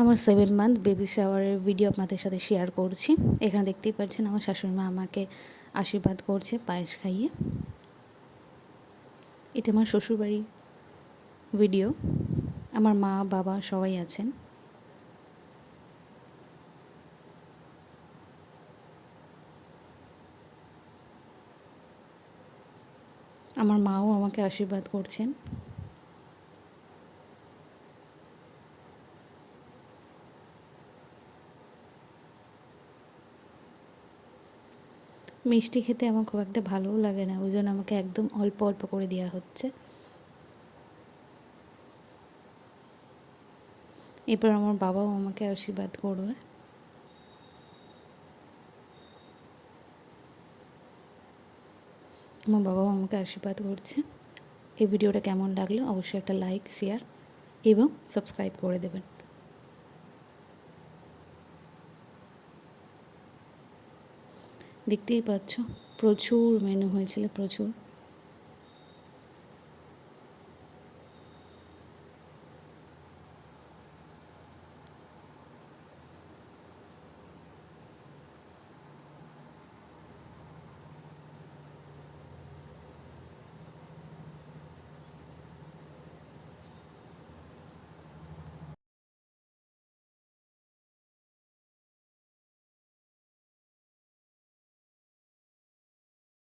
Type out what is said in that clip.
আমার 7 month baby শাওয়ারের video আপনাদের সাথে শেয়ার করছি। এখানে দেখতেই পাচ্ছেন আমার শাশুড়ি মা আমাকে আশীর্বাদ করছে পায়েস খাইয়ে। এটা আমার শ্বশুরবাড়ির ভিডিও। আমার মা বাবা সবাই আছেন। আমার মাও আমাকে আশীর্বাদ করছেন। মিষ্টি খেতে আমার খুব একটা ভালোও লাগে না, ওই জন্য আমাকে একদম অল্প অল্প করে দেওয়া হচ্ছে। এরপর আমার বাবাও আমাকে আশীর্বাদ করবে। আমার বাবাও আমাকে আশীর্বাদ করছে। এই ভিডিওটা কেমন লাগলো অবশ্যই একটা লাইক, শেয়ার এবং সাবস্ক্রাইব করে দেবেন। দেখতেই পাচ্ছ প্রচুর মেনু হয়েছিল, প্রচুর।